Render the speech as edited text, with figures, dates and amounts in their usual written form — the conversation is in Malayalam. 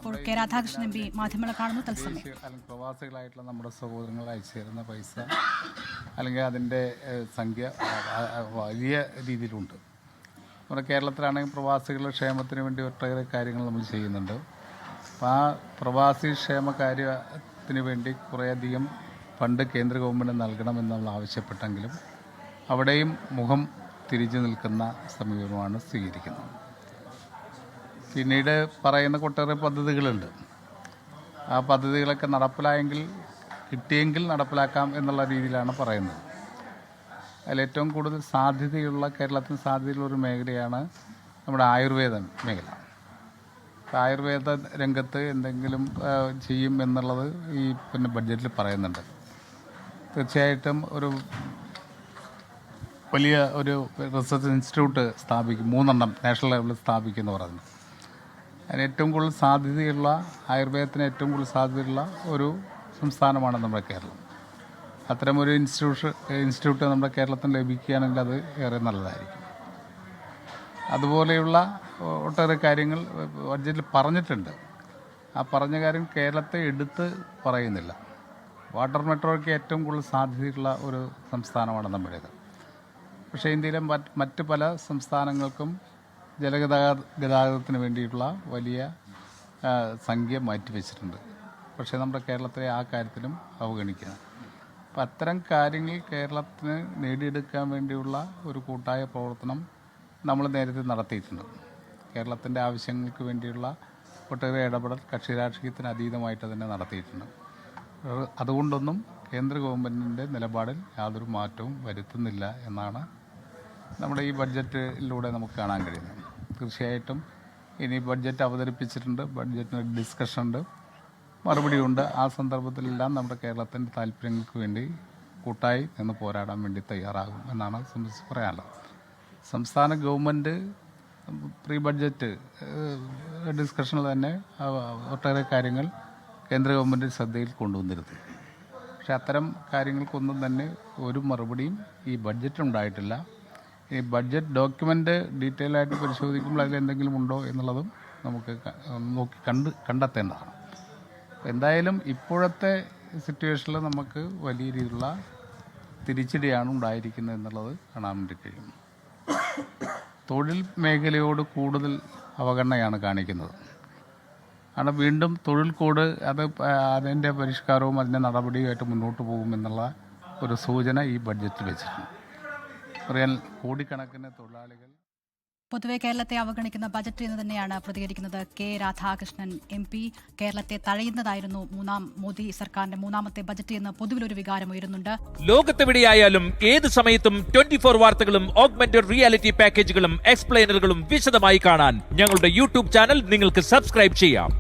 ഇപ്പോൾ കെ രാധാകൃഷ്ണൻ എം പി മാധ്യമങ്ങളെ കാണുന്നു തത്സമയം. അല്ലെങ്കിൽ പ്രവാസികളായിട്ടുള്ള നമ്മുടെ സഹോദരങ്ങൾ അയച്ചു തരുന്ന പൈസ അല്ലെങ്കിൽ അതിൻ്റെ സംഖ്യ വലിയ രീതിയിലുണ്ട്. നമ്മുടെ കേരളത്തിലാണെങ്കിൽ പ്രവാസികളുടെ ക്ഷേമത്തിന് വേണ്ടി ഒട്ടേറെ കാര്യങ്ങൾ നമ്മൾ ചെയ്യുന്നുണ്ട്. അപ്പോൾ ആ പ്രവാസി ക്ഷേമ കാര്യത്തിന് വേണ്ടി കുറേയധികം ഫണ്ട് കേന്ദ്ര ഗവൺമെൻറ് നൽകണമെന്ന് നമ്മൾ ആവശ്യപ്പെട്ടെങ്കിലും അവിടെയും മുഖം തിരിച്ചു നിൽക്കുന്ന സമീപനമാണ് സ്വീകരിക്കുന്നത്. പിന്നീട് പറയുന്ന ഒട്ടേറെ പദ്ധതികളുണ്ട്. ആ പദ്ധതികളൊക്കെ നടപ്പിലായെങ്കിൽ കിട്ടിയെങ്കിൽ നടപ്പിലാക്കാം എന്നുള്ള രീതിയിലാണ് പറയുന്നത്. അതിലേറ്റവും കൂടുതൽ സാധ്യതയുള്ള കേരളത്തിന് സാധ്യതയുള്ള ഒരു മേഖലയാണ് നമ്മുടെ ആയുർവേദ മേഖല. ആയുർവേദ രംഗത്ത് എന്തെങ്കിലും ചെയ്യും എന്നുള്ളത് ഈ ബഡ്ജറ്റിൽ പറയുന്നുണ്ട്. തീർച്ചയായിട്ടും ഒരു വലിയ ഒരു റിസർച്ച് ഇൻസ്റ്റിറ്റ്യൂട്ട് സ്ഥാപിക്കും, 3 നാഷണൽ ലെവലിൽ സ്ഥാപിക്കുമെന്ന് പറഞ്ഞു. അതിന് ഏറ്റവും കൂടുതൽ സാധ്യതയുള്ള ആയുർവേദത്തിന് ഏറ്റവും കൂടുതൽ സാധ്യതയുള്ള ഒരു സംസ്ഥാനമാണ് നമ്മുടെ കേരളം. അത്തരമൊരു ഇൻസ്റ്റിറ്റ്യൂട്ട് നമ്മുടെ കേരളത്തിന് ലഭിക്കുകയാണെങ്കിൽ അത് ഏറെ നല്ലതായിരിക്കും. അതുപോലെയുള്ള ഒട്ടേറെ കാര്യങ്ങൾ ബഡ്ജറ്റിൽ പറഞ്ഞിട്ടുണ്ട്. ആ പറഞ്ഞ കാര്യം കേരളത്തെ എടുത്ത് പറയുന്നില്ല. വാട്ടർ മെട്രോയ്ക്ക് ഏറ്റവും കൂടുതൽ സാധ്യതയുള്ള ഒരു സംസ്ഥാനമാണ് നമ്മുടേത്. പക്ഷേ ഇന്ത്യയിലെ മറ്റ് പല സംസ്ഥാനങ്ങൾക്കും ഗതാഗതത്തിന് വേണ്ടിയിട്ടുള്ള വലിയ സംഖ്യ മാറ്റിവെച്ചിട്ടുണ്ട്. പക്ഷേ നമ്മുടെ കേരളത്തിലെ ആ കാര്യത്തിലും അവഗണിക്കുക. അപ്പം അത്തരം കാര്യങ്ങൾ കേരളത്തിന് നേടിയെടുക്കാൻ വേണ്ടിയുള്ള ഒരു കൂട്ടായ പ്രവർത്തനം നമ്മൾ നേരത്തെ നടത്തിയിട്ടുണ്ട്. കേരളത്തിൻ്റെ ആവശ്യങ്ങൾക്ക് വേണ്ടിയുള്ള ഒട്ടേറെ ഇടപെടൽ കക്ഷി രാഷ്ട്രീയത്തിന് അതീതമായിട്ട് തന്നെ നടത്തിയിട്ടുണ്ട്. അതുകൊണ്ടൊന്നും കേന്ദ്ര ഗവൺമെൻറ്റിൻ്റെ നിലപാടിൽ യാതൊരു മാറ്റവും വരുത്തുന്നില്ല എന്നാണ് നമ്മുടെ ഈ ബഡ്ജറ്റിലൂടെ നമുക്ക് കാണാൻ കഴിയുന്നത്. തീർച്ചയായിട്ടും ഇനി ബഡ്ജറ്റ് അവതരിപ്പിച്ചിട്ടുണ്ട്, ബഡ്ജറ്റിന് ഡിസ്കഷനുണ്ട്, മറുപടിയുണ്ട്. ആ സന്ദർഭത്തിലെല്ലാം നമ്മുടെ കേരളത്തിൻ്റെ താല്പര്യങ്ങൾക്ക് വേണ്ടി കൂട്ടായി നിന്ന് പോരാടാൻ വേണ്ടി തയ്യാറാകും എന്നാണ് സംബന്ധിച്ച് പറയാനുള്ളത്. സംസ്ഥാന ഗവൺമെൻറ് പ്രീ ബഡ്ജറ്റ് ഡിസ്കഷനിൽ തന്നെ ഒട്ടേറെ കാര്യങ്ങൾ കേന്ദ്ര ഗവൺമെൻറ് ശ്രദ്ധയിൽ കൊണ്ടുവന്നിരുന്നു. പക്ഷേ അത്തരം കാര്യങ്ങൾക്കൊന്നും തന്നെ ഒരു മറുപടിയും ഈ ബഡ്ജറ്റിനുണ്ടായിട്ടില്ല. ഈ ബഡ്ജറ്റ് ഡോക്യുമെൻ്റ് ഡീറ്റെയിൽ ആയിട്ട് പരിശോധിക്കുമ്പോൾ അതിലെന്തെങ്കിലും ഉണ്ടോ എന്നുള്ളതും നമുക്ക് നോക്കി കണ്ടെത്തേണ്ടതാണ്. എന്തായാലും ഇപ്പോഴത്തെ സിറ്റുവേഷനിൽ നമുക്ക് വലിയ രീതിയിലുള്ള തിരിച്ചടിയാണ് ഉണ്ടായിരിക്കുന്നത് എന്നുള്ളത് കാണാൻ വേണ്ടി കഴിയും. തൊഴിൽ മേഖലയോട് കൂടുതൽ അവഗണനയാണ് കാണിക്കുന്നത്. കാരണം വീണ്ടും തൊഴിൽ കോഡ് അതിൻ്റെ പരിഷ്കാരവും അതിൻ്റെ നടപടിയുമായിട്ട് മുന്നോട്ട് പോകുമെന്നുള്ള ഒരു സൂചന ഈ ബഡ്ജറ്റിൽ വെച്ചിട്ടുണ്ട്. പറയാൻ കോടിക്കണക്കിന് തൊഴിലാളികൾ പൊതുവെ കേരളത്തെ അവഗണിക്കുന്ന ബജറ്റ് എന്ന് തന്നെയാണ് പ്രതികരിക്കുന്നത് കെ രാധാകൃഷ്ണൻ എം പി. കേരളത്തെ തഴയുന്നതായിരുന്നു മോദി സർക്കാരിന്റെ 3ാമത്തെ ബജറ്റ് എന്ന് പൊതുവിലൊരു വികാരം ഉയരുന്നുണ്ട്. ലോകത്തെവിടെയായാലും ഏത് സമയത്തും 24 വാർത്തകളും ഓഗ്മെന്റഡ് റിയാലിറ്റി പാക്കേജുകളും എക്സ്പ്ലെയിനറുകളും വിശദമായി കാണാൻ ഞങ്ങളുടെ യൂട്യൂബ് ചാനൽ നിങ്ങൾക്ക് സബ്സ്ക്രൈബ് ചെയ്യാം.